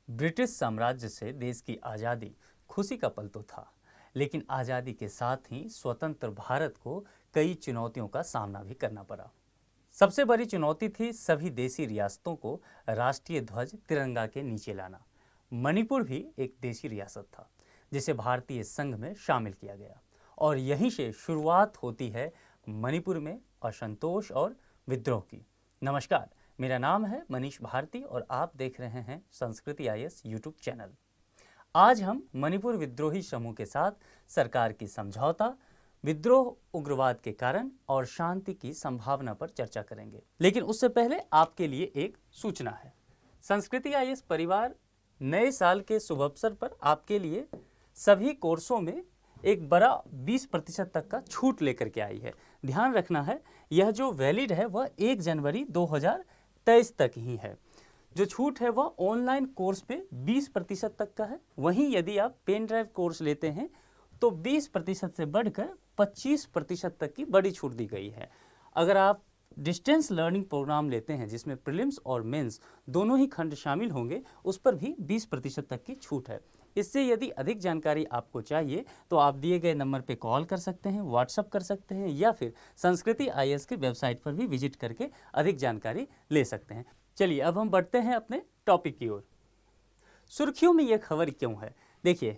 British साम्राज्य से देश की आज़ादी खुशी का पल तो था, लेकिन आज़ादी के साथ ही स्वतंत्र भारत को कई चुनौतियों का सामना भी करना पड़ा। सबसे बड़ी चुनौती थी सभी देशी रियासतों को राष्ट्रीय ध्वज तिरंगा के नीचे लाना। मणिपुर भी एक देशी रियासत था जिसे भारतीय संघ में शामिल किया गया, और यहीं से शुरुआत होती है मणिपुर में असंतोष और विद्रोह की। नमस्कार, मेरा नाम है मनीष भारती और आप देख रहे हैं संस्कृति आईएएस यूट्यूब चैनल। आज हम मणिपुर विद्रोही समूह के साथ सरकार की समझौता, विद्रोह, उग्रवाद के कारण और शांति की संभावना पर चर्चा करेंगे। लेकिन उससे पहले आपके लिए एक सूचना है। संस्कृति आईएएस परिवार नए साल के शुभ अवसर पर आपके लिए सभी कोर्सों में एक बड़ा 20% तक का छूट लेकर के आई है। ध्यान रखना है, यह जो वैलिड है वह 1 जनवरी 2023 तक ही है। जो छूट है वह ऑनलाइन कोर्स पे 20% तक का है। वहीं यदि आप पेन ड्राइव कोर्स लेते हैं तो 20% से बढ़कर 25% तक की बड़ी छूट दी गई है। अगर आप डिस्टेंस लर्निंग प्रोग्राम लेते हैं जिसमें प्रीलिम्स और मेंस दोनों ही खंड शामिल होंगे, उस पर भी 20% तक की छूट है। इससे यदि अधिक जानकारी आपको चाहिए तो आप दिए गए नंबर पे कॉल कर सकते हैं, व्हाट्सअप कर सकते हैं, या फिर संस्कृति आईएएस की वेबसाइट पर भी विजिट करके अधिक जानकारी ले सकते हैं। चलिए अब हम बढ़ते हैं अपने टॉपिक की ओर। सुर्खियों में यह खबर क्यों है? देखिए,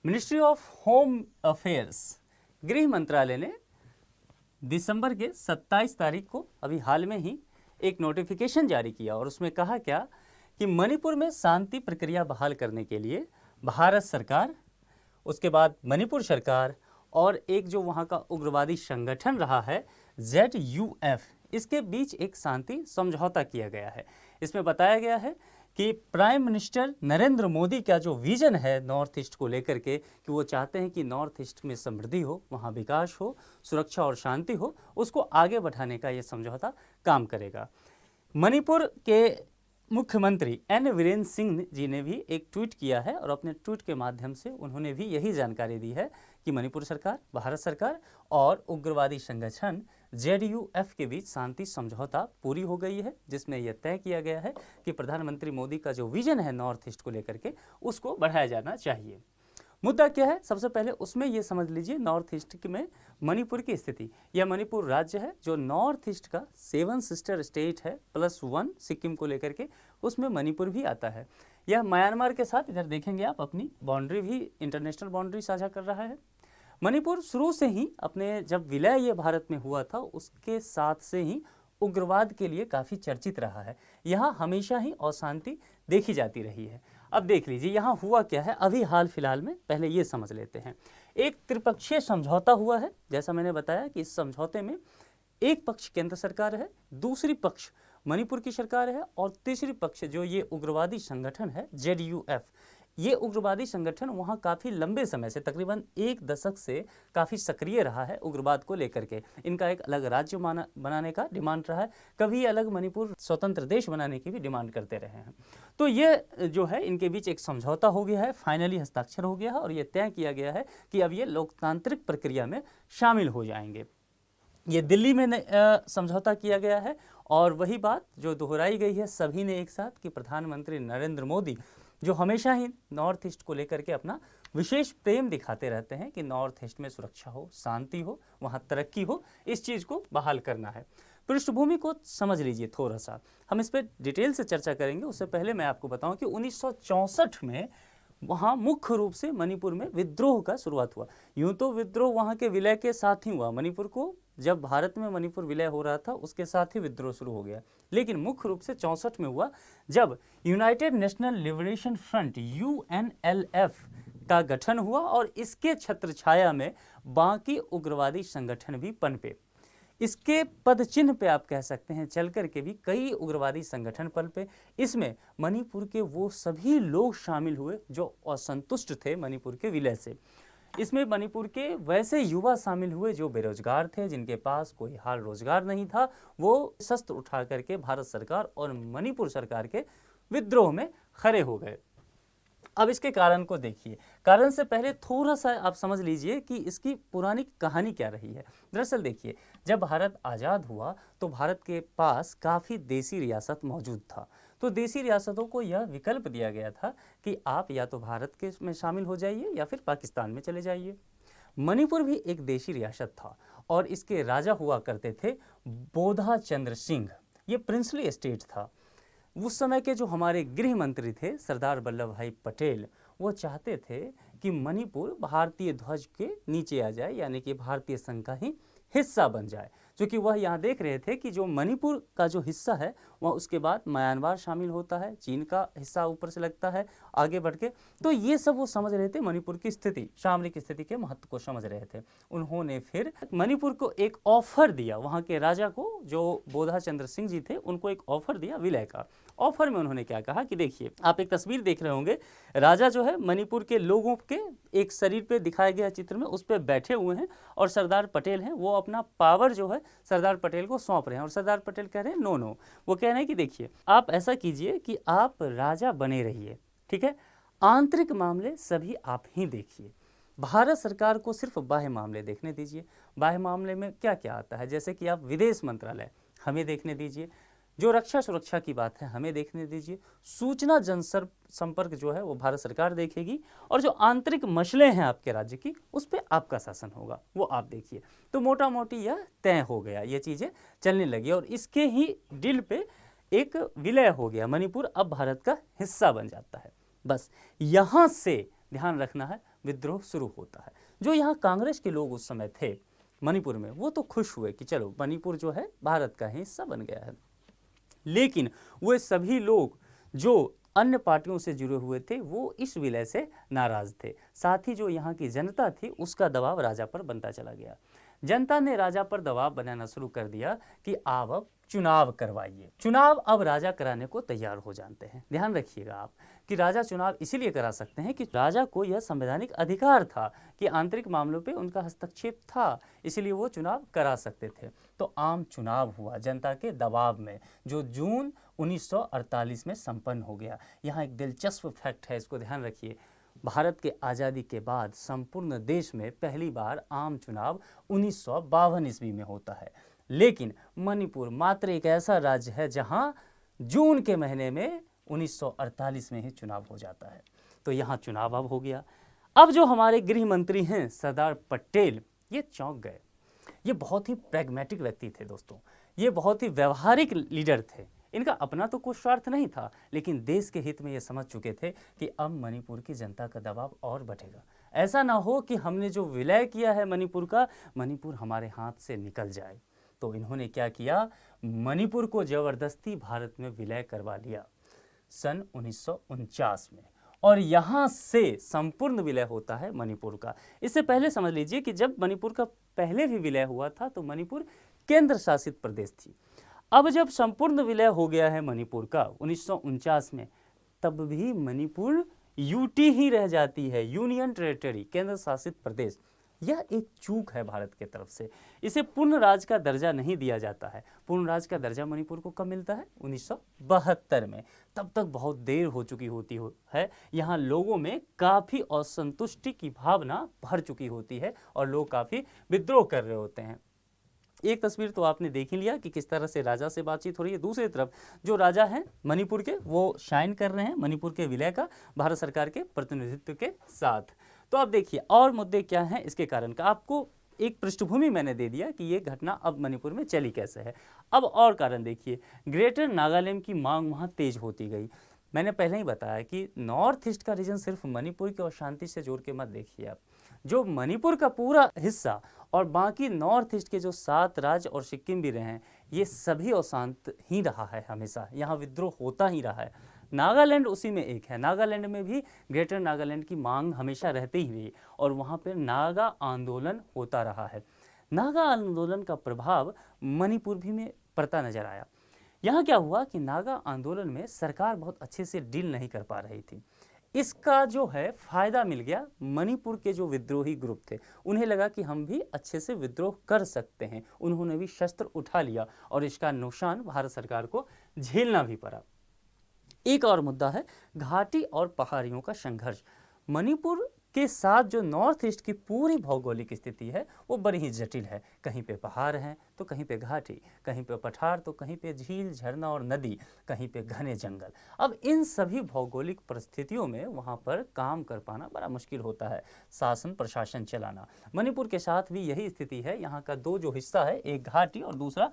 मिनिस्ट्री ऑफ होम अफेयर्स, गृह मंत्रालय ने दिसंबर के 27 तारीख को अभी हाल में ही एक नोटिफिकेशन जारी किया, और उसमें कहा क्या कि मणिपुर में शांति प्रक्रिया बहाल करने के लिए भारत सरकार, उसके बाद मणिपुर सरकार और एक जो वहाँ का उग्रवादी संगठन रहा है ZUF, इसके बीच एक शांति समझौता किया गया है। इसमें बताया गया है कि प्राइम मिनिस्टर नरेंद्र मोदी का जो विजन है नॉर्थ ईस्ट को लेकर के, कि वो चाहते हैं कि नॉर्थ ईस्ट में समृद्धि हो, वहाँ विकास हो, सुरक्षा और शांति हो, उसको आगे बढ़ाने का ये समझौता काम करेगा। मणिपुर के मुख्यमंत्री एन वीरेंद्र सिंह जी ने भी एक ट्वीट किया है, और अपने ट्वीट के माध्यम से उन्होंने भी यही जानकारी दी है कि मणिपुर सरकार, भारत सरकार और उग्रवादी संगठन ZUF के बीच शांति समझौता पूरी हो गई है, जिसमें यह तय किया गया है कि प्रधानमंत्री मोदी का जो विजन है नॉर्थ ईस्ट को लेकर के, उसको बढ़ाया जाना चाहिए। मुद्दा क्या है? सबसे पहले उसमें ये समझ लीजिए नॉर्थ ईस्ट में मणिपुर की स्थिति। यह मणिपुर राज्य है जो नॉर्थ ईस्ट का 7 सिस्टर स्टेट है +1 सिक्किम को लेकर के, उसमें मणिपुर भी आता है। यह म्यांमार के साथ, इधर देखेंगे आप, अपनी बाउंड्री भी, इंटरनेशनल बाउंड्री साझा कर रहा है। मणिपुर शुरू से ही अपने जब विलय ये भारत में हुआ था उसके साथ से ही उग्रवाद के लिए काफ़ी चर्चित रहा है। यहाँ हमेशा ही अशांति देखी जाती रही है। अब देख लीजिए यहाँ हुआ क्या है अभी हाल फिलहाल में, पहले ये समझ लेते हैं। एक त्रिपक्षीय समझौता हुआ है, जैसा मैंने बताया कि इस समझौते में एक पक्ष केंद्र सरकार है, दूसरी पक्ष मणिपुर की सरकार है, और तीसरी पक्ष जो ये उग्रवादी संगठन है ZUF। ये उग्रवादी संगठन वहाँ काफ़ी लंबे समय से, तकरीबन 1 दशक से काफ़ी सक्रिय रहा है उग्रवाद को लेकर के। इनका एक अलग राज्य बनाने का डिमांड रहा है, कभी अलग मणिपुर स्वतंत्र देश बनाने की भी डिमांड करते रहे हैं। तो ये जो है इनके बीच एक समझौता हो गया है, फाइनली हस्ताक्षर हो गया है, और ये तय किया गया है कि अब ये लोकतांत्रिक प्रक्रिया में शामिल हो जाएंगे। ये दिल्ली में समझौता किया गया है, और वही बात जो दोहराई गई है सभी ने एक साथ, कि प्रधानमंत्री नरेंद्र मोदी जो हमेशा ही नॉर्थ ईस्ट को लेकर के अपना विशेष प्रेम दिखाते रहते हैं कि नॉर्थ ईस्ट में सुरक्षा हो, शांति हो, वहाँ तरक्की हो, इस चीज़ को बहाल करना है। पृष्ठभूमि को समझ लीजिए थोड़ा सा, हम इस पर डिटेल से चर्चा करेंगे। उससे पहले मैं आपको बताऊं कि 1964 में वहाँ मुख्य रूप से मणिपुर में विद्रोह का शुरुआत हुआ। यूँ तो विद्रोह वहाँ के विलय के साथ ही हुआ, मणिपुर को जब भारत में मणिपुर विलय हो रहा था उसके साथ ही विद्रोह शुरू हो गया, लेकिन मुख्य रूप से 64 में हुआ जब United national liberation front UNLF का गठन हुआ, और इसके छत्र छाया में बाकी उग्रवादी संगठन भी पनपे। इसके पद चिन्ह पे आप कह सकते हैं चल कर के भी कई उग्रवादी संगठन पनपे। इसमें मणिपुर के वो सभी लोग शामिल हुए जो असंतुष्ट थे मणिपुर के विलय से। इसमें मणिपुर के वैसे युवा शामिल हुए जो बेरोजगार थे, जिनके पास कोई हाल रोजगार नहीं था, वो शस्त्र उठा करके भारत सरकार और मणिपुर सरकार के विद्रोह में खड़े हो गए। अब इसके कारण को देखिए। कारण से पहले थोड़ा सा आप समझ लीजिए कि इसकी पुरानी कहानी क्या रही है। दरअसल देखिए, जब भारत आज़ाद हुआ तो भारत के पास काफ़ी देसी रियासत मौजूद था। तो देशी रियासतों को यह विकल्प दिया गया था कि आप या तो भारत के में शामिल हो जाइए या फिर पाकिस्तान में चले जाइए। मणिपुर भी एक देशी रियासत था और इसके राजा हुआ करते थे बोधा चंद्र सिंह। ये प्रिंसली स्टेट था। उस समय के जो हमारे गृह मंत्री थे सरदार वल्लभ भाई पटेल, वो चाहते थे कि मणिपुर भारतीय ध्वज के नीचे आ जाए, यानी कि भारतीय संघ का ही हिस्सा बन जाए, क्योंकि वह यहाँ देख रहे थे कि जो मणिपुर का जो हिस्सा है वह उसके बाद म्यांमार शामिल होता है, चीन का हिस्सा ऊपर से लगता है आगे बढ़ के। तो ये सब वो समझ रहे थे, मणिपुर की स्थिति, सामरिक स्थिति के महत्व को समझ रहे थे। उन्होंने फिर मणिपुर को एक ऑफर दिया, वहाँ के राजा को, जो बोधा चंद्र सिंह जी थे, उनको एक ऑफर दिया विलय का। ऑफर में उन्होंने क्या कहा कि देखिए, आप एक तस्वीर देख रहे होंगे, राजा जो है मणिपुर के लोगों के एक शरीर पे दिखाया गया चित्र में उस पर बैठे हुए हैं और सरदार पटेल हैं, वो अपना पावर जो है सरदार पटेल को सौंप रहे हैं और सरदार पटेल कह रहे हैं नो नो। वो कह रहे हैं कि देखिए, आप ऐसा कीजिए कि आप राजा बने रहिए, ठीक है, आंतरिक मामले सभी आप ही देखिए, भारत सरकार को सिर्फ बाह्य मामले देखने दीजिए। बाह्य मामले में क्या क्या आता है, जैसे कि आप विदेश मंत्रालय हमें देखने दीजिए, जो रक्षा सुरक्षा की बात है हमें देखने दीजिए, सूचना जनसंपर्क जो है वो भारत सरकार देखेगी, और जो आंतरिक मसले हैं आपके राज्य की उस पर आपका शासन होगा, वो आप देखिए। तो मोटा मोटी यह तय हो गया, ये चीज़ें चलने लगी और इसके ही दिल पे एक विलय हो गया, मणिपुर अब भारत का हिस्सा बन जाता है। बस यहाँ से ध्यान रखना है, विद्रोह शुरू होता है। जो यहाँ कांग्रेस के लोग उस समय थे मणिपुर में, वो तो खुश हुए कि चलो मणिपुर जो है भारत का हिस्सा बन गया है, लेकिन वे सभी लोग जो अन्य पार्टियों से जुड़े हुए थे वो इस विलय से नाराज थे। साथ ही जो यहाँ की जनता थी उसका दबाव राजा पर बनता चला गया। जनता ने राजा पर दबाव बनाना शुरू कर दिया कि आप अब चुनाव करवाइए। चुनाव अब राजा कराने को तैयार हो जाते हैं। ध्यान रखिएगा आप कि राजा चुनाव इसीलिए करा सकते हैं कि राजा को यह संवैधानिक अधिकार था कि आंतरिक मामलों पे उनका हस्तक्षेप था, इसलिए वो चुनाव करा सकते थे। तो आम चुनाव हुआ जनता के दबाव में, जो जून 1948 में संपन्न हो गया। यहाँ एक दिलचस्प फैक्ट है, इसको ध्यान रखिए। भारत के आज़ादी के बाद संपूर्ण देश में पहली बार आम चुनाव 1952 ईस्वी में होता है, लेकिन मणिपुर मात्र एक ऐसा राज्य है जहां जून के महीने में 1948 में ही चुनाव हो जाता है। तो यहाँ चुनाव अब हो गया। अब जो हमारे गृह मंत्री हैं सरदार पटेल, ये चौंक गए। ये बहुत ही प्रैग्मेटिक व्यक्ति थे दोस्तों, ये बहुत ही व्यवहारिक लीडर थे। इनका अपना तो कुछ स्वार्थ नहीं था, लेकिन देश के हित में ये समझ चुके थे कि अब मणिपुर की जनता का दबाव और बढ़ेगा। ऐसा ना हो कि हमने जो विलय किया है मणिपुर का, मणिपुर हमारे हाथ से निकल जाए। तो इन्होंने क्या किया, मणिपुर को जबरदस्ती भारत में विलय करवा लिया सन 1949 में, और यहाँ से संपूर्ण विलय होता है मणिपुर का। इससे पहले समझ लीजिए कि जब मणिपुर का पहले भी विलय हुआ था तो मणिपुर केंद्र शासित प्रदेश थी। अब जब संपूर्ण विलय हो गया है मणिपुर का 1949 में, तब भी मणिपुर यूटी ही रह जाती है, यूनियन टेरिटरी, केंद्र शासित प्रदेश। यह एक चूक है भारत की तरफ से। इसे पूर्ण राज्य का दर्जा नहीं दिया जाता है। पूर्ण राज्य का दर्जा मणिपुर को कब मिलता है, 1972 में। तब तक बहुत देर हो चुकी होती है। यहाँ लोगों में काफ़ी असंतुष्टि की भावना भर चुकी होती है और लोग काफ़ी विद्रोह कर रहे होते हैं। एक तस्वीर तो आपने देख ही लिया कि किस तरह से राजा से बातचीत हो रही है। दूसरी तरफ जो राजा हैं मणिपुर के, वो शाइन कर रहे हैं मणिपुर के विलय का भारत सरकार के प्रतिनिधित्व के साथ। तो अब देखिए और मुद्दे क्या हैं इसके कारण का। आपको एक पृष्ठभूमि मैंने दे दिया कि ये घटना अब मणिपुर में चली कैसे है। अब और कारण देखिए, ग्रेटर नागालैंड की मांग वहाँ तेज होती गई। मैंने पहले ही बताया कि नॉर्थ ईस्ट का रीजन सिर्फ मणिपुर की अशांति से जोड़ के मत देखिए आप। जो मणिपुर का पूरा हिस्सा और बाकी नॉर्थ ईस्ट के जो 7 राज्य और सिक्किम भी रहे हैं, ये सभी अशांत ही रहा है हमेशा। यहाँ विद्रोह होता ही रहा है। नागालैंड उसी में एक है। नागालैंड में भी ग्रेटर नागालैंड की मांग हमेशा रहती ही रही और वहाँ पर नागा आंदोलन होता रहा है। नागा आंदोलन का प्रभाव मणिपुर भी में पड़ता नजर आया। यहाँ क्या हुआ कि नागा आंदोलन में सरकार बहुत अच्छे से डील नहीं कर पा रही थी। इसका जो है फायदा मिल गया मणिपुर के जो विद्रोही ग्रुप थे। उन्हें लगा कि हम भी अच्छे से विद्रोह कर सकते हैं। उन्होंने भी शस्त्र उठा लिया और इसका नुकसान भारत सरकार को झेलना भी पड़ा। एक और मुद्दा है घाटी और पहाड़ियों का संघर्ष। मणिपुर के साथ जो नॉर्थ ईस्ट की पूरी भौगोलिक स्थिति है वो बड़ी ही जटिल है। कहीं पे पहाड़ हैं तो कहीं पे घाटी, कहीं पे पठार तो कहीं पे झील, झरना और नदी, कहीं पे घने जंगल। अब इन सभी भौगोलिक परिस्थितियों में वहाँ पर काम कर पाना बड़ा मुश्किल होता है, शासन प्रशासन चलाना। मणिपुर के साथ भी यही स्थिति है। यहाँ का दो जो हिस्सा है, एक घाटी और दूसरा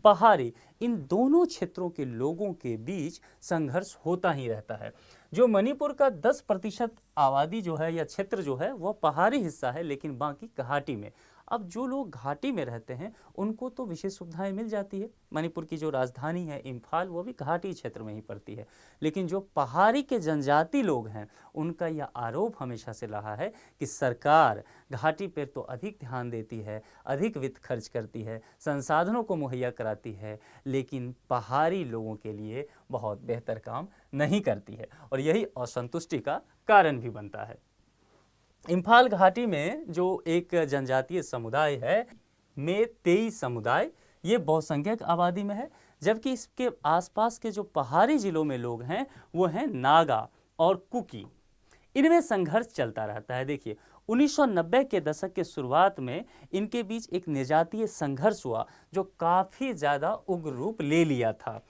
पहाड़ी, इन दोनों क्षेत्रों के लोगों के बीच संघर्ष होता ही रहता है। जो मणिपुर का 10% आबादी जो है या क्षेत्र जो है वह पहाड़ी हिस्सा है, लेकिन बाकी घाटी में। अब जो लोग घाटी में रहते हैं उनको तो विशेष सुविधाएं मिल जाती है। मणिपुर की जो राजधानी है इम्फाल, वो भी घाटी क्षेत्र में ही पड़ती है। लेकिन जो पहाड़ी के जनजाति लोग हैं उनका यह आरोप हमेशा से रहा है कि सरकार घाटी पर तो अधिक ध्यान देती है, अधिक वित्त खर्च करती है, संसाधनों को मुहैया कराती है, लेकिन पहाड़ी लोगों के लिए बहुत बेहतर काम नहीं करती है, और यही असंतुष्टि का कारण भी बनता है। इम्फाल घाटी में जो एक जनजातीय समुदाय है, मेतेई समुदाय, ये बहुसंख्यक आबादी में है, जबकि इसके आसपास के जो पहाड़ी जिलों में लोग हैं वो हैं नागा और कुकी। इनमें संघर्ष चलता रहता है। देखिए 1990 के दशक के शुरुआत में इनके बीच एक निजातीय संघर्ष हुआ जो काफ़ी ज़्यादा उग्र रूप ले लिया था।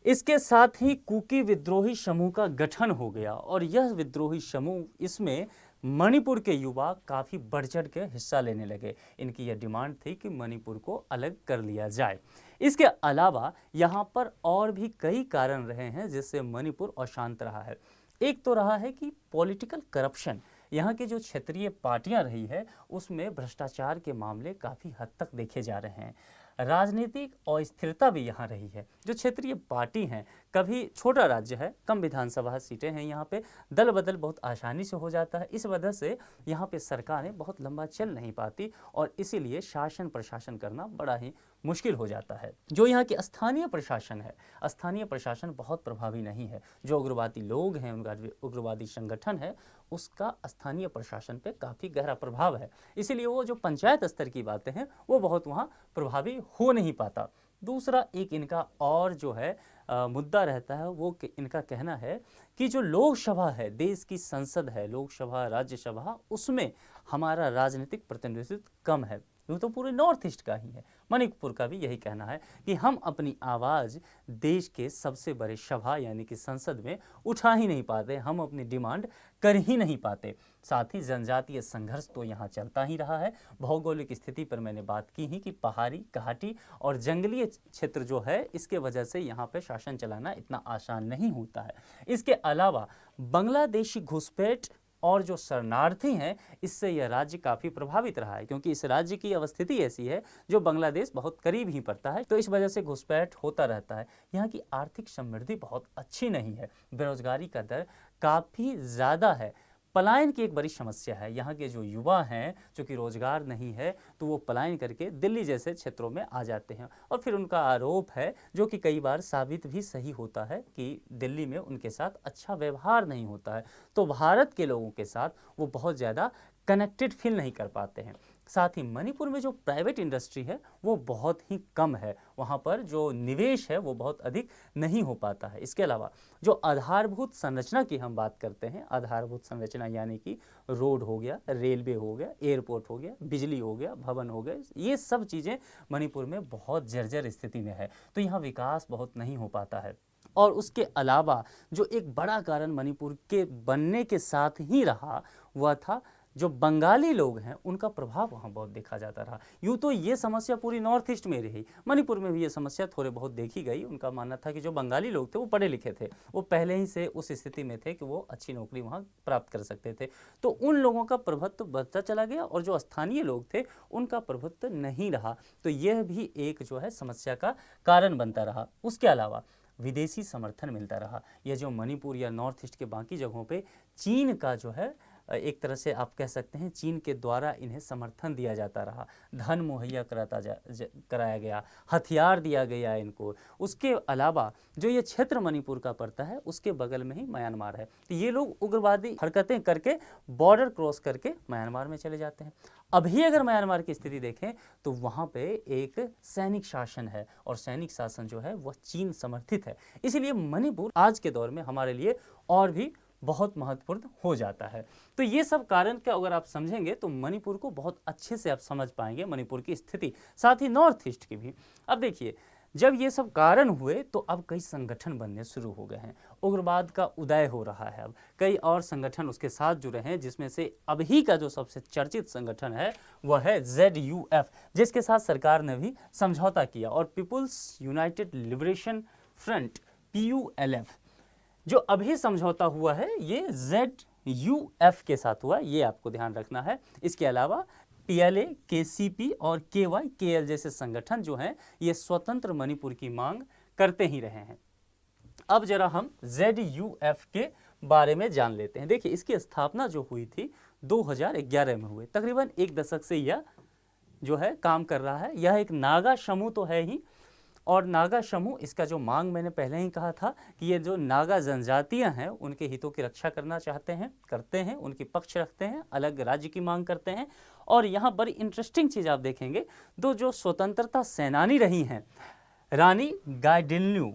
इसके साथ ही कुकी विद्रोही समूह का गठन हो गया, और यह विद्रोही समूह, इसमें मणिपुर के युवा काफ़ी बढ़ चढ़ के हिस्सा लेने लगे। इनकी यह डिमांड थी कि मणिपुर को अलग कर लिया जाए। इसके अलावा यहाँ पर और भी कई कारण रहे हैं जिससे मणिपुर अशांत रहा है। एक तो रहा है कि पॉलिटिकल करप्शन, यहाँ की जो क्षेत्रीय पार्टियां रही है उसमें भ्रष्टाचार के मामले काफ़ी हद तक देखे जा रहे हैं। राजनीतिक अस्थिरता भी यहाँ रही है। जो क्षेत्रीय पार्टी हैं, कभी छोटा राज्य है, कम विधानसभा सीटें हैं, यहाँ पे दल बदल बहुत आसानी से हो जाता है। इस वजह से यहाँ पे सरकारें बहुत लंबा चल नहीं पाती, और इसीलिए शासन प्रशासन करना बड़ा ही मुश्किल हो जाता है। जो यहाँ की स्थानीय प्रशासन है, स्थानीय प्रशासन बहुत प्रभावी नहीं है। जो उग्रवादी लोग हैं, उनका उग्रवादी संगठन है, उसका स्थानीय प्रशासन पे काफ़ी गहरा प्रभाव है। इसीलिए वो जो पंचायत स्तर की बातें हैं वो बहुत वहाँ प्रभावी हो नहीं पाता। दूसरा एक इनका और जो है मुद्दा रहता है, वो इनका कहना है कि जो लोकसभा है, देश की संसद है, लोकसभा राज्यसभा, उसमें हमारा राजनीतिक प्रतिनिधित्व कम है। यूँ तो पूरे नॉर्थ ईस्ट का ही है, मणिपुर का भी यही कहना है कि हम अपनी आवाज़ देश के सबसे बड़े सभा यानी कि संसद में उठा ही नहीं पाते, हम अपनी डिमांड कर ही नहीं पाते। साथ ही जनजातीय संघर्ष तो यहाँ चलता ही रहा है। भौगोलिक स्थिति पर मैंने बात की ही कि पहाड़ी, घाटी और जंगलीय क्षेत्र जो है, इसके वजह से यहाँ पे शासन चलाना इतना आसान नहीं होता है। इसके अलावा बांग्लादेशी घुसपैठ और जो शरणार्थी हैं, इससे यह राज्य काफ़ी प्रभावित रहा है, क्योंकि इस राज्य की अवस्थिति ऐसी है जो बांग्लादेश बहुत करीब ही पड़ता है, तो इस वजह से घुसपैठ होता रहता है। यहाँ की आर्थिक समृद्धि बहुत अच्छी नहीं है, बेरोजगारी का दर काफ़ी ज़्यादा है, पलायन की एक बड़ी समस्या है। यहाँ के जो युवा हैं, चूँकि रोजगार नहीं है, तो वो पलायन करके दिल्ली जैसे क्षेत्रों में आ जाते हैं, और फिर उनका आरोप है, जो कि कई बार साबित भी सही होता है, कि दिल्ली में उनके साथ अच्छा व्यवहार नहीं होता है, तो भारत के लोगों के साथ वो बहुत ज़्यादा कनेक्टेड फील नहीं कर पाते हैं। साथ ही मणिपुर में जो प्राइवेट इंडस्ट्री है वो बहुत ही कम है, वहाँ पर जो निवेश है वो बहुत अधिक नहीं हो पाता है। इसके अलावा जो आधारभूत संरचना की हम बात करते हैं, आधारभूत संरचना यानी कि रोड हो गया, रेलवे हो गया, एयरपोर्ट हो गया, बिजली हो गया, भवन हो गए, ये सब चीज़ें मणिपुर में बहुत जर्जर स्थिति में है, तो यहाँ विकास बहुत नहीं हो पाता है। और उसके अलावा जो एक बड़ा कारण मणिपुर के बनने के साथ ही रहा, वह था जो बंगाली लोग हैं उनका प्रभाव वहाँ बहुत देखा जाता रहा। यूँ तो ये समस्या पूरी नॉर्थ ईस्ट में रही, मणिपुर में भी ये समस्या थोड़े बहुत देखी गई। उनका मानना था कि जो बंगाली लोग थे वो पढ़े लिखे थे, वो पहले ही से उस स्थिति में थे कि वो अच्छी नौकरी वहाँ प्राप्त कर सकते थे, तो उन लोगों का प्रभुत्व बढ़ता चला गया, और जो स्थानीय लोग थे उनका प्रभुत्व नहीं रहा, तो यह भी एक जो है समस्या का कारण बनता रहा। उसके अलावा विदेशी समर्थन मिलता रहा। यह जो मणिपुर या नॉर्थ ईस्ट के बाकी जगहों पे चीन का जो है, एक तरह से आप कह सकते हैं, चीन के द्वारा इन्हें समर्थन दिया जाता रहा, धन मुहैया कराया गया, हथियार दिया गया इनको। उसके अलावा जो ये क्षेत्र मणिपुर का पड़ता है उसके बगल में ही म्यांमार है, तो ये लोग उग्रवादी हरकतें करके बॉर्डर क्रॉस करके म्यांमार में चले जाते हैं। अभी अगर म्यांमार की स्थिति देखें तो वहाँ पे एक सैनिक शासन है, और सैनिक शासन जो है वह चीन समर्थित है। इसलिए मणिपुर आज के दौर में हमारे लिए और भी बहुत महत्वपूर्ण हो जाता है। तो ये सब कारण का अगर आप समझेंगे तो मणिपुर को बहुत अच्छे से आप समझ पाएंगे, मणिपुर की स्थिति, साथ ही नॉर्थ ईस्ट की भी। अब देखिए, जब ये सब कारण हुए तो अब कई संगठन बनने शुरू हो गए हैं, उग्रवाद का उदय हो रहा है, अब कई और संगठन उसके साथ जुड़े हैं, जिसमें से अभी का जो सबसे चर्चित संगठन है वह है ZUF, जिसके साथ सरकार ने भी समझौता किया। और people's united liberation front PULF जो अभी समझौता हुआ है ये ZUF के साथ हुआ, ये आपको ध्यान रखना है। इसके अलावा PLA, KCP और KYKL जैसे संगठन जो हैं ये स्वतंत्र मणिपुर की मांग करते ही रहे हैं। अब जरा हम ZUF के बारे में जान लेते हैं। देखिए, इसकी स्थापना जो हुई थी 2011 में हुई, तकरीबन एक दशक से यह जो है काम कर रहा है। यह एक नागा समूह तो है ही, और नागा समूह, इसका जो मांग मैंने पहले ही कहा था कि ये जो नागा जनजातियां हैं उनके हितों की रक्षा करना चाहते हैं, करते हैं, उनकी पक्ष रखते हैं, अलग राज्य की मांग करते हैं। और यहाँ बड़ी इंटरेस्टिंग चीज़ आप देखेंगे, दो जो स्वतंत्रता सेनानी रही हैं, रानी गाइडिनल्यू,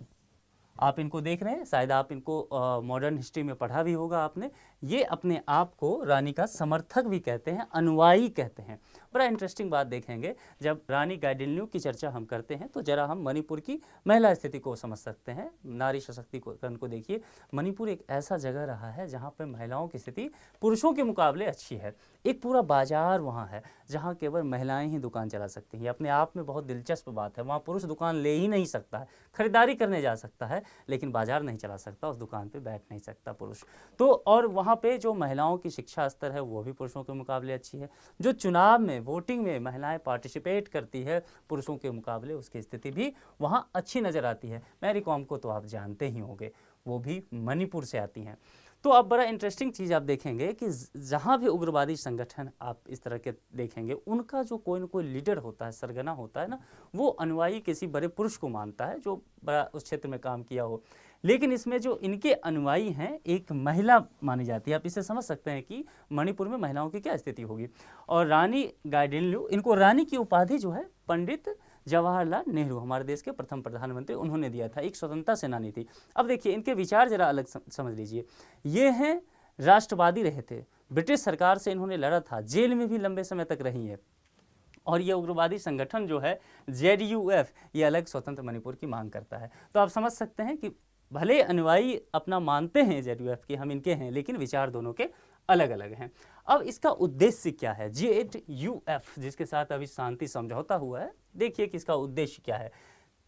आप इनको देख रहे हैं, शायद आप इनको मॉडर्न हिस्ट्री में पढ़ा भी होगा आपने, ये अपने आप को रानी का समर्थक भी कहते हैं, अनुयायी कहते हैं। बड़ा इंटरेस्टिंग बात देखेंगे, जब रानी गाइडिनल्यू की चर्चा हम करते हैं तो जरा हम मणिपुर की महिला स्थिति को समझ सकते हैं, नारी सशक्तिकरण को देखिए। मणिपुर एक ऐसा जगह रहा है जहाँ पर महिलाओं की स्थिति पुरुषों के मुकाबले अच्छी है। एक पूरा बाजार वहाँ है जहाँ केवल महिलाएं ही दुकान चला सकती हैं। अपने आप में बहुत दिलचस्प बात है, वहाँ पुरुष दुकान ले ही नहीं सकता है, खरीदारी करने जा सकता है लेकिन बाजार नहीं चला सकता, उस दुकान पे बैठ नहीं सकता पुरुष। तो और वहाँ पे जो महिलाओं की शिक्षा स्तर है वो भी पुरुषों के मुकाबले अच्छी है। जो चुनाव में, वोटिंग में महिलाएं पार्टिसिपेट करती है पुरुषों के मुकाबले, उसकी स्थिति भी वहाँ अच्छी नज़र आती है। मैरी कॉम को तो आप जानते ही होंगे, वो भी मणिपुर से आती हैं। तो अब बड़ा इंटरेस्टिंग चीज़ आप देखेंगे कि जहाँ भी उग्रवादी संगठन आप इस तरह के देखेंगे, उनका जो कोई न कोई लीडर होता है, सरगना होता है ना, वो अनुयायी किसी बड़े पुरुष को मानता है जो बड़ा उस क्षेत्र में काम किया हो। लेकिन इसमें जो इनके अनुयायी हैं एक महिला मानी जाती है। आप इसे समझ सकते हैं कि मणिपुर में महिलाओं की क्या स्थिति होगी। और रानी गाइडिनल्यू, इनको रानी की उपाधि जो है पंडित जवाहरलाल नेहरू, हमारे देश के प्रथम प्रधानमंत्री, उन्होंने दिया था। एक स्वतंत्रता सेनानी थी। अब देखिए, इनके विचार जरा अलग समझ लीजिए। ये हैं राष्ट्रवादी रहे थे, ब्रिटिश सरकार से इन्होंने लड़ा था, जेल में भी लंबे समय तक रही है। और ये उग्रवादी संगठन जो है ZUF, ये अलग स्वतंत्र मणिपुर की मांग करता है। तो आप समझ सकते हैं कि भले अनुयायी अपना मानते हैं ZUF के, हम इनके हैं, लेकिन विचार दोनों के अलग अलग हैं। अब इसका उद्देश्य क्या है? ZUF जिसके साथ अभी शांति समझौता हुआ है, देखिए कि इसका उद्देश्य क्या है।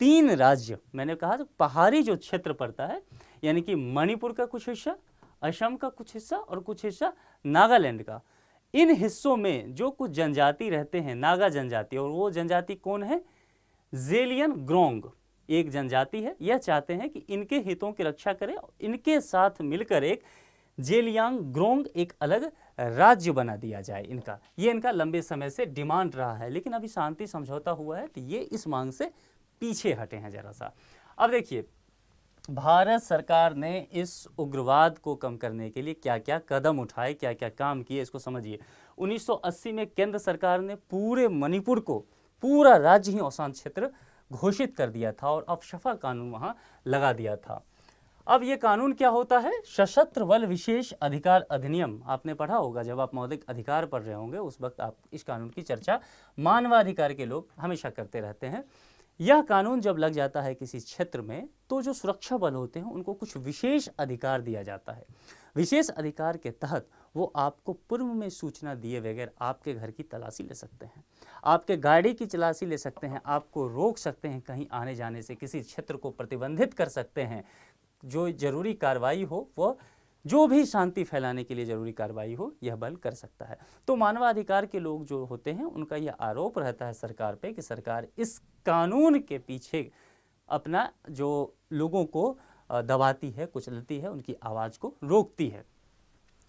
3 राज्य, मैंने कहा तो पहाड़ी जो क्षेत्र पड़ता है, यानी कि मणिपुर का कुछ हिस्सा, असम का कुछ हिस्सा और कुछ हिस्सा नागालैंड का, इन हिस्सों में जो कुछ जनजाति रहते हैं, नागा जनजाति, और वो जनजाति कौन है? ज़ेलियनग्रोंग एक जनजाति है। यह चाहते हैं कि इनके हितों की रक्षा करें, इनके साथ मिलकर एक ज़ेलियनग्रोंग एक अलग राज्य बना दिया जाए इनका। ये इनका लंबे समय से डिमांड रहा है, लेकिन अभी शांति समझौता हुआ है तो ये इस मांग से पीछे हटे हैं जरा सा। अब देखिए, भारत सरकार ने इस उग्रवाद को कम करने के लिए क्या क्या कदम उठाए, क्या क्या काम किए, इसको समझिए। 1980 में केंद्र सरकार ने पूरे मणिपुर को पूरा राज्य ही औसान क्षेत्र घोषित कर दिया था और अफशफा कानून वहाँ लगा दिया था। अब ये कानून क्या होता है? सशस्त्र बल विशेष अधिकार अधिनियम, आपने पढ़ा होगा जब आप मौलिक अधिकार पढ़ रहे होंगे, उस वक्त आप इस कानून की चर्चा मानवाधिकार के लोग हमेशा करते रहते हैं। यह कानून जब लग जाता है किसी क्षेत्र में तो जो सुरक्षा बल होते हैं उनको कुछ विशेष अधिकार दिया जाता है। विशेष अधिकार के तहत वो आपको पूर्व में सूचना दिए बगैर आपके घर की तलाशी ले सकते हैं, आपके गाड़ी की तलाशी ले सकते हैं, आपको रोक सकते हैं कहीं आने जाने से, किसी क्षेत्र को प्रतिबंधित कर सकते हैं, जो जरूरी कार्रवाई हो, वो जो भी शांति फैलाने के लिए जरूरी कार्रवाई हो, यह बल कर सकता है। तो मानवाधिकार के लोग जो होते हैं उनका यह आरोप रहता है सरकार पे कि सरकार इस कानून के पीछे अपना जो लोगों को दबाती है, कुचलती है, उनकी आवाज़ को रोकती है।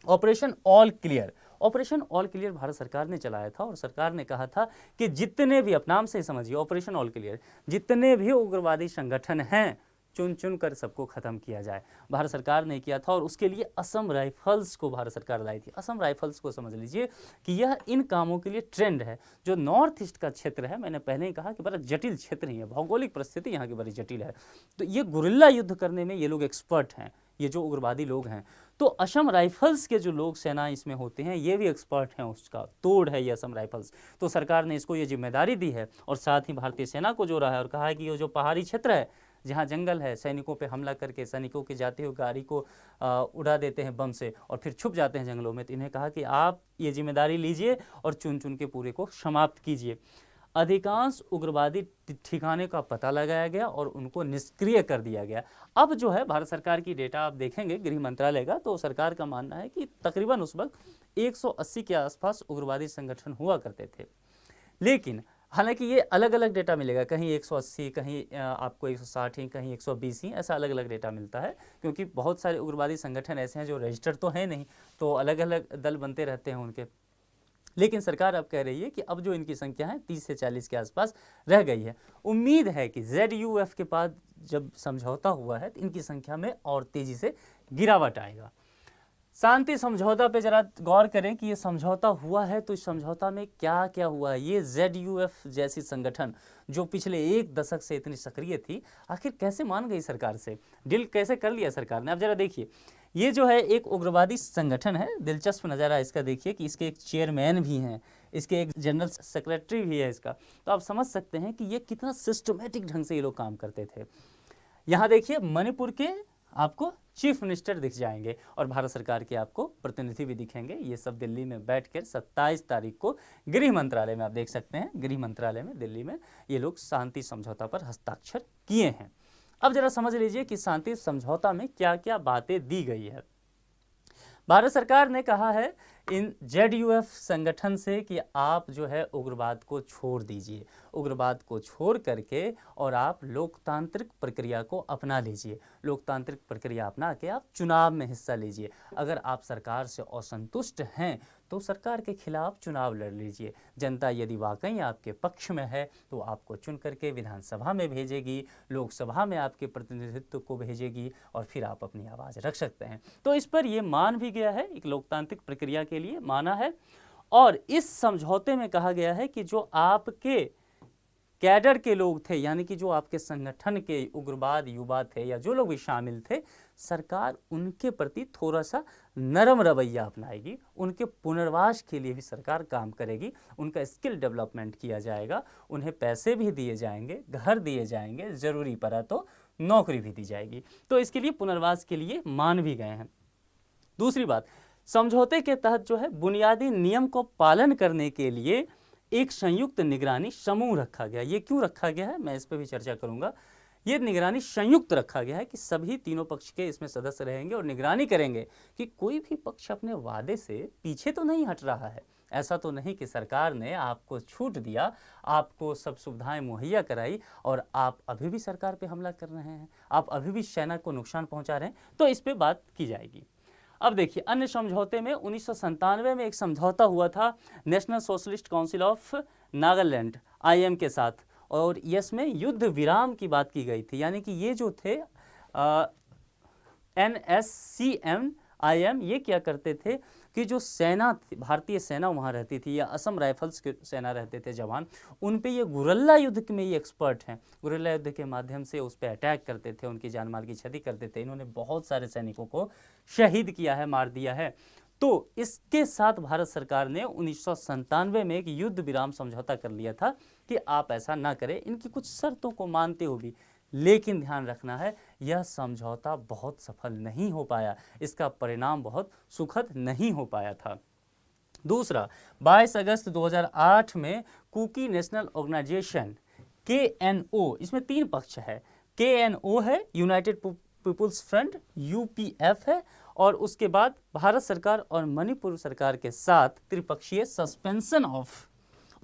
Operation all clear, operation all clear Bharat सरकार ने चलाया था और सरकार ने कहा था कि जितने भी, आप नाम से समझिए ऑपरेशन ऑल क्लियर, जितने भी उग्रवादी संगठन हैं चुन चुन कर सबको ख़त्म किया जाए। भारत सरकार ने किया था और उसके लिए असम राइफल्स को भारत सरकार लाई थी। असम राइफल्स को समझ लीजिए कि यह इन कामों के लिए ट्रेंड है। जो नॉर्थ ईस्ट का क्षेत्र है, मैंने पहले ही कहा कि बड़ा जटिल क्षेत्र ही है, भौगोलिक परिस्थिति यहाँ की बड़ी जटिल है, तो ये गुरिल्ला युद्ध करने में ये लोग एक्सपर्ट हैं, ये जो उग्रवादी लोग हैं। तो असम राइफल्स के जो लोग सेना इसमें होते हैं ये भी एक्सपर्ट हैं, उसका तोड़ है ये असम राइफल्स। तो सरकार ने इसको ये जिम्मेदारी दी है और साथ ही भारतीय सेना को जोड़ा है और कहा है कि ये जो पहाड़ी क्षेत्र है जहाँ जंगल है, सैनिकों पे हमला करके सैनिकों की जाती हुई गाड़ी को उड़ा देते हैं बम से और फिर छुप जाते हैं जंगलों में, तो इन्हें कहा कि आप ये जिम्मेदारी लीजिए और चुन चुन के पूरे को समाप्त कीजिए। अधिकांश उग्रवादी ठिकाने का पता लगाया गया और उनको निष्क्रिय कर दिया गया। अब जो है भारत सरकार की डेटा आप देखेंगे गृह मंत्रालय का, तो सरकार का मानना है कि तकरीबन उस वक्त 180 के आसपास उग्रवादी संगठन हुआ करते थे। लेकिन हालांकि ये अलग अलग डेटा मिलेगा, कहीं 180, कहीं आपको 160 ही, कहीं 120 ही, ऐसा अलग अलग डेटा मिलता है, क्योंकि बहुत सारे उग्रवादी संगठन ऐसे हैं जो रजिस्टर्ड तो है नहीं, तो अलग अलग दल बनते रहते हैं उनके। लेकिन सरकार अब कह रही है कि अब जो इनकी संख्या है 30 से 40 के आसपास रह गई है। उम्मीद है कि ZUF के बाद जब समझौता हुआ है तो इनकी संख्या में और तेजी से गिरावट आएगा। शांति समझौता पे जरा गौर करें कि ये समझौता हुआ है तो इस समझौता में क्या क्या हुआ है। ये ZUF जैसी संगठन जो पिछले 1 दशक से इतनी सक्रिय थी, आखिर कैसे मान गई सरकार से, डील कैसे कर लिया सरकार ने। अब जरा देखिए, ये जो है एक उग्रवादी संगठन है, दिलचस्प नज़ारा इसका देखिए कि इसके एक चेयरमैन भी हैं, इसके एक जनरल सेक्रेटरी भी है इसका, तो आप समझ सकते हैं कि ये कितना सिस्टमेटिक ढंग से ये लोग काम करते थे। यहाँ देखिए मणिपुर के आपको चीफ मिनिस्टर दिख जाएंगे और भारत सरकार के आपको प्रतिनिधि भी दिखेंगे। ये सब दिल्ली में बैठकर 27 तारीख को गृह मंत्रालय में, आप देख सकते हैं गृह मंत्रालय में दिल्ली में ये लोग शांति समझौता पर हस्ताक्षर किए हैं। अब जरा समझ लीजिए कि शांति समझौता में क्या क्या बातें दी गई है। भारत सरकार ने कहा है इन ZUF संगठन से कि आप जो है उग्रवाद को छोड़ दीजिए, उग्रवाद को छोड़ करके और आप लोकतांत्रिक प्रक्रिया को अपना लीजिए, लोकतांत्रिक प्रक्रिया अपना के आप चुनाव में हिस्सा लीजिए। अगर आप सरकार से असंतुष्ट हैं तो सरकार के खिलाफ चुनाव लड़ लीजिए। जनता यदि वाकई आपके पक्ष में है तो आपको चुन करके विधानसभा में भेजेगी, लोकसभा में आपके प्रतिनिधित्व को भेजेगी और फिर आप अपनी आवाज़ रख सकते हैं। तो इस पर यह मान भी गया है, एक लोकतांत्रिक प्रक्रिया के लिए माना है। और इस समझौते में कहा गया है कि जो आपके कैडर के लोग थे, यानी कि जो आपके संगठन के उग्रवाद युवा थे या जो लोग भी शामिल थे, सरकार उनके प्रति थोड़ा सा नरम रवैया अपनाएगी, उनके पुनर्वास के लिए भी सरकार काम करेगी, उनका स्किल डेवलपमेंट किया जाएगा, उन्हें पैसे भी दिए जाएंगे, घर दिए जाएंगे, ज़रूरी पड़ा तो नौकरी भी दी जाएगी। तो इसके लिए पुनर्वास के लिए मान भी गए हैं। दूसरी बात, समझौते के तहत जो है बुनियादी नियम को पालन करने के लिए एक संयुक्त निगरानी समूह रखा गया। ये क्यों रखा गया है, मैं इस पर भी चर्चा करूंगा। ये निगरानी संयुक्त रखा गया है कि सभी तीनों पक्ष के इसमें सदस्य रहेंगे और निगरानी करेंगे कि कोई भी पक्ष अपने वादे से पीछे तो नहीं हट रहा है। ऐसा तो नहीं कि सरकार ने आपको छूट दिया, आपको सब सुविधाएं मुहैया कराई और आप अभी भी सरकार पे हमला कर रहे हैं, आप अभी भी सेना को नुकसान पहुंचा रहे हैं, तो इस पे बात की जाएगी। अब देखिए अन्य समझौते में 1997 में एक समझौता हुआ था national socialist council of Nagaland IM के साथ, और इसमें युद्ध विराम की बात की गई थी। यानी कि ये जो थे NSCM IM ये क्या करते थे कि जो सेना थी, भारतीय सेना वहाँ रहती थी या असम राइफल्स के सेना रहते थे जवान, उन पे ये गुरिल्ला युद्ध में ये एक्सपर्ट हैं। गुरिल्ला युद्ध के माध्यम से उस पर अटैक करते थे, उनकी जान माल की क्षति करते थे। इन्होंने बहुत सारे सैनिकों को शहीद किया है, मार दिया है। तो इसके साथ भारत सरकार ने 1997 में एक युद्ध विराम समझौता कर लिया था कि आप ऐसा ना करें, इनकी कुछ शर्तों को मानते हुए भी। लेकिन ध्यान रखना है यह समझौता बहुत सफल नहीं हो पाया, इसका परिणाम बहुत सुखद नहीं हो पाया था। दूसरा, 22 अगस्त 2008 में कुकी नेशनल ऑर्गेनाइजेशन KNO, इसमें 3 पक्ष है। KNO है यूनाइटेड पीपुल्स फ्रंट, UPF है, और उसके बाद भारत सरकार और मणिपुर सरकार के साथ त्रिपक्षीय सस्पेंशन ऑफ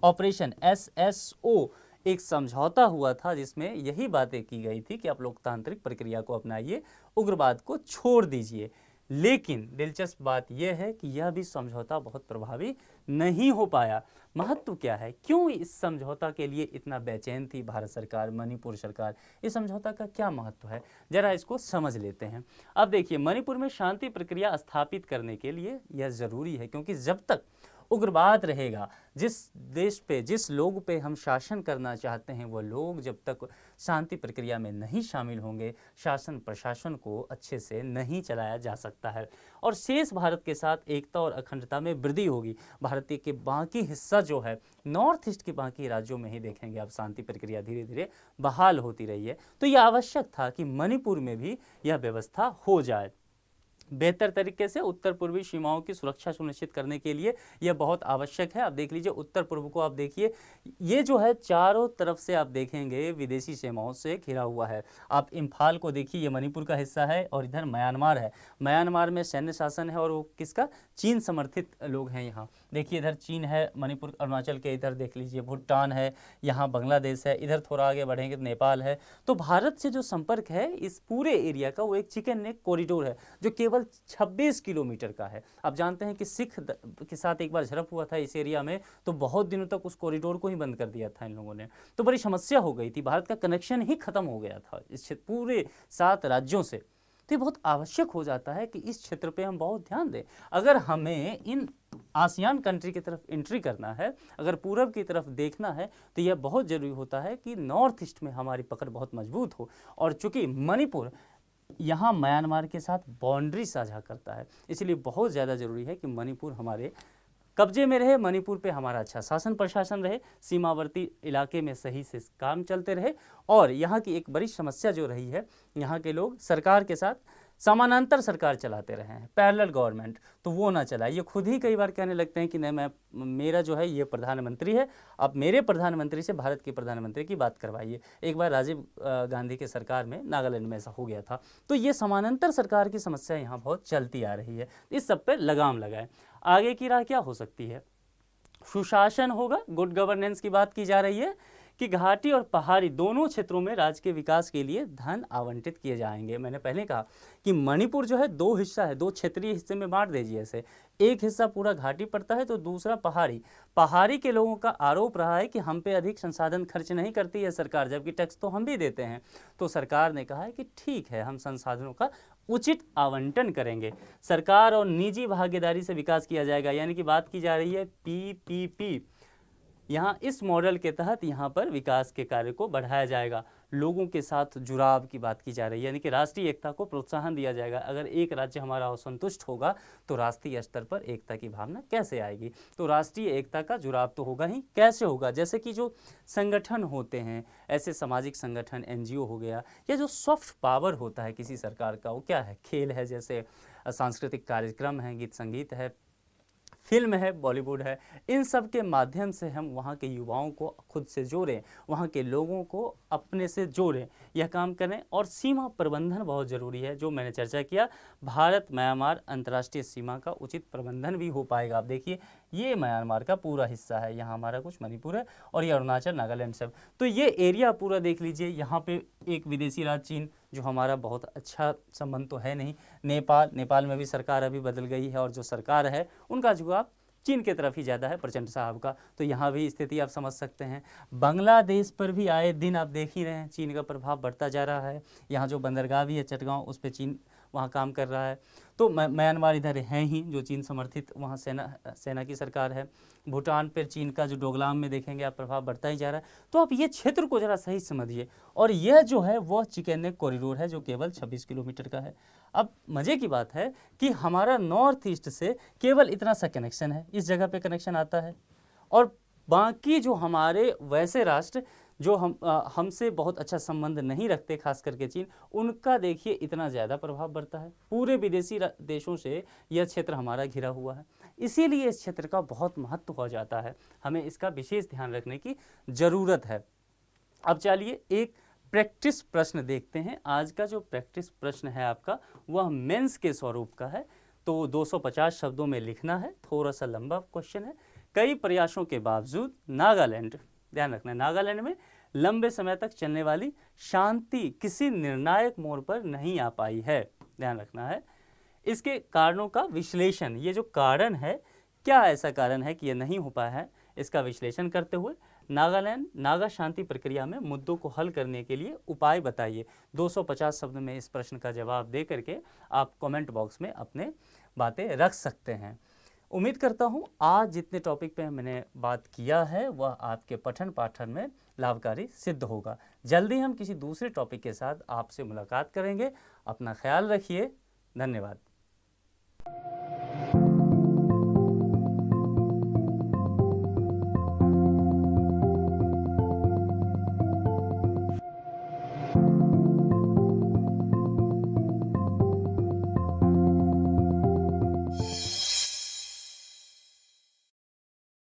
ऑपरेशन SSO एक समझौता हुआ था, जिसमें यही बातें की गई थी कि आप लोकतांत्रिक प्रक्रिया को अपनाइए, उग्रवाद को छोड़ दीजिए। लेकिन दिलचस्प बात यह है कि यह भी समझौता बहुत प्रभावी नहीं हो पाया। महत्व क्या है, क्यों इस समझौता के लिए इतना बेचैन थी भारत सरकार, मणिपुर सरकार, इस समझौता का क्या महत्व है, जरा इसको समझ लेते हैं। अब देखिए, मणिपुर में शांति प्रक्रिया स्थापित करने के लिए यह जरूरी है, क्योंकि जब तक उग्रवाद रहेगा, जिस देश पे, जिस लोग पे हम शासन करना चाहते हैं, वो लोग जब तक शांति प्रक्रिया में नहीं शामिल होंगे, शासन प्रशासन को अच्छे से नहीं चलाया जा सकता है और शेष भारत के साथ एकता और अखंडता में वृद्धि होगी। भारत के बाकी हिस्सा जो है, नॉर्थ ईस्ट के बाकी राज्यों में ही देखेंगे अब शांति प्रक्रिया धीरे धीरे बहाल होती रही है। तो यह आवश्यक था कि मणिपुर में भी यह व्यवस्था हो जाए। बेहतर तरीके से उत्तर पूर्वी सीमाओं की सुरक्षा सुनिश्चित करने के लिए यह बहुत आवश्यक है। आप देख लीजिए, उत्तर पूर्व को आप देखिए, ये जो है चारों तरफ से आप देखेंगे विदेशी सीमाओं से घिरा हुआ है। आप इम्फाल को देखिए, ये मणिपुर का हिस्सा है और इधर म्यांमार है। म्यांमार में सैन्य शासन है और वो किसका, चीन समर्थित लोग हैं। यहाँ देखिए, इधर चीन है, मणिपुर अरुणाचल के इधर देख लीजिए भूटान है, यहाँ बांग्लादेश है, इधर थोड़ा आगे बढ़ेंगे तो नेपाल है। तो भारत से जो संपर्क है इस पूरे एरिया का, वो एक चिकन नेक कॉरिडोर है जो केवल 26 किलोमीटर का है। आप जानते हैं कि सिख के साथ एक बार झड़प हुआ था इस एरिया में, तो बहुत दिनों तक उस कॉरिडोर को ही बंद कर दिया था इन लोगों ने, तो बड़ी समस्या हो गई थी, भारत का कनेक्शन ही खत्म हो गया था इस पूरे 7 राज्यों से। तो ये बहुत आवश्यक हो जाता है कि इस क्षेत्र पे हम बहुत ध्यान दें। अगर हमें इन आसियान कंट्री की तरफ एंट्री करना है, अगर पूरब की तरफ देखना है, तो यह बहुत जरूरी होता है कि नॉर्थ ईस्ट में हमारी पकड़ बहुत मजबूत हो। और चूंकि मणिपुर यहाँ म्यांमार के साथ बाउंड्री साझा करता है, इसलिए बहुत ज़्यादा ज़रूरी है कि मणिपुर हमारे कब्जे में रहे, मणिपुर पे हमारा अच्छा शासन प्रशासन रहे, सीमावर्ती इलाके में सही से काम चलते रहे। और यहाँ की एक बड़ी समस्या जो रही है, यहाँ के लोग सरकार के साथ समानांतर सरकार चलाते रहे हैं, पैरेलल गवर्नमेंट, तो वो ना चला। ये खुद ही कई बार कहने लगते हैं कि नहीं, मेरा जो है ये प्रधानमंत्री है, आप मेरे प्रधानमंत्री से भारत के प्रधानमंत्री की बात करवाइए। एक बार राजीव गांधी के सरकार में नागालैंड में ऐसा हो गया था। तो ये समानांतर सरकार की समस्या यहाँ बहुत चलती आ रही है, इस सब पर लगाम लगाए। आगे की राह क्या हो सकती है, सुशासन होगा, गुड गवर्नेंस की बात की जा रही है कि घाटी और पहाड़ी दोनों क्षेत्रों में राज्य के विकास के लिए धन आवंटित किए जाएंगे। मैंने पहले कहा कि मणिपुर जो है 2 हिस्सा है, 2 क्षेत्रीय हिस्से में बांट दीजिए ऐसे, एक हिस्सा पूरा घाटी पड़ता है तो दूसरा पहाड़ी। पहाड़ी के लोगों का आरोप रहा है कि हम पे अधिक संसाधन खर्च नहीं करती है सरकार, जबकि टैक्स तो हम भी देते हैं। तो सरकार ने कहा है कि ठीक है, हम संसाधनों का उचित आवंटन करेंगे, सरकार और निजी भागीदारी से विकास किया जाएगा। यानी कि बात की जा रही है PPP। यहाँ इस मॉडल के तहत यहाँ पर विकास के कार्य को बढ़ाया जाएगा। लोगों के साथ जुड़ाव की बात की जा रही है, यानी कि राष्ट्रीय एकता को प्रोत्साहन दिया जाएगा। अगर एक राज्य हमारा असंतुष्ट होगा तो राष्ट्रीय स्तर पर एकता की भावना कैसे आएगी। तो राष्ट्रीय एकता का जुड़ाव तो होगा ही, कैसे होगा, जैसे कि जो संगठन होते हैं, ऐसे सामाजिक संगठन, NGO हो गया, या जो सॉफ्ट पावर होता है किसी सरकार का, वो क्या है, खेल है, जैसे सांस्कृतिक कार्यक्रम है, गीत संगीत है, फिल्म है, बॉलीवुड है, इन सब के माध्यम से हम वहाँ के युवाओं को खुद से जोड़ें, वहाँ के लोगों को अपने से जोड़ें, यह काम करें। और सीमा प्रबंधन बहुत ज़रूरी है, जो मैंने चर्चा किया, भारत म्यांमार अंतर्राष्ट्रीय सीमा का उचित प्रबंधन भी हो पाएगा। आप देखिए, ये म्यांमार का पूरा हिस्सा है, यहाँ हमारा कुछ मणिपुर है और ये अरुणाचल, नागालैंड सब, तो ये एरिया पूरा देख लीजिए। यहाँ पे एक विदेशी राज्य चीन, जो हमारा बहुत अच्छा संबंध तो है नहीं। नेपाल में भी सरकार अभी बदल गई है और जो सरकार है उनका झुकाव चीन के तरफ ही ज़्यादा है, प्रचंड साहब का, तो यहाँ भी स्थिति आप समझ सकते हैं। बांग्लादेश पर भी आए दिन आप देख ही रहे हैं चीन का प्रभाव बढ़ता जा रहा है। यहाँ जो बंदरगाह भी है चटगांव, उस पर चीन वहाँ काम कर रहा है। तो म्यांमार इधर है ही, जो चीन समर्थित वहाँ सेना की सरकार है। भूटान पर चीन का जो डोकलाम में देखेंगे आप प्रभाव बढ़ता ही जा रहा है। तो आप ये क्षेत्र को ज़रा सही समझिए। और यह जो है वह चिकन नेक कॉरिडोर है जो केवल 26 किलोमीटर का है। अब मज़े की बात है कि हमारा नॉर्थ ईस्ट से केवल इतना सा कनेक्शन है, इस जगह पे कनेक्शन आता है, और बाकी जो हमारे वैसे राष्ट्र जो हमसे बहुत अच्छा संबंध नहीं रखते, खास करके चीन, उनका देखिए इतना ज़्यादा प्रभाव बढ़ता है। पूरे विदेशी देशों से यह क्षेत्र हमारा घिरा हुआ है, इसीलिए इस क्षेत्र का बहुत महत्व हो जाता है। हमें इसका विशेष ध्यान रखने की ज़रूरत है। अब चलिए एक प्रैक्टिस प्रश्न देखते हैं। आज का जो प्रैक्टिस प्रश्न है आपका, वह मेंस के स्वरूप का है, तो 250 शब्दों में लिखना है। थोड़ा सा लंबा क्वेश्चन है। कई प्रयासों के बावजूद नागालैंड, ध्यान रखना, नागालैंड में लंबे समय तक चलने वाली शांति किसी निर्णायक मोड़ पर नहीं आ पाई है। ध्यान रखना है। इसके कारणों का विश्लेषण, ये जो कारण है, क्या ऐसा कारण है कि यह नहीं हो पाया है, इसका विश्लेषण करते हुए नागालैंड नागा शांति प्रक्रिया में मुद्दों को हल करने के लिए उपाय बताइए। 250 शब्द में इस प्रश्न का जवाब दे करके आप कमेंट बॉक्स में अपने बातें रख सकते हैं। उम्मीद करता हूँ आज जितने टॉपिक पे मैंने बात किया है वह आपके पठन पाठन में लाभकारी सिद्ध होगा। जल्दी हम किसी दूसरे टॉपिक के साथ आपसे मुलाकात करेंगे। अपना ख्याल रखिए। धन्यवाद।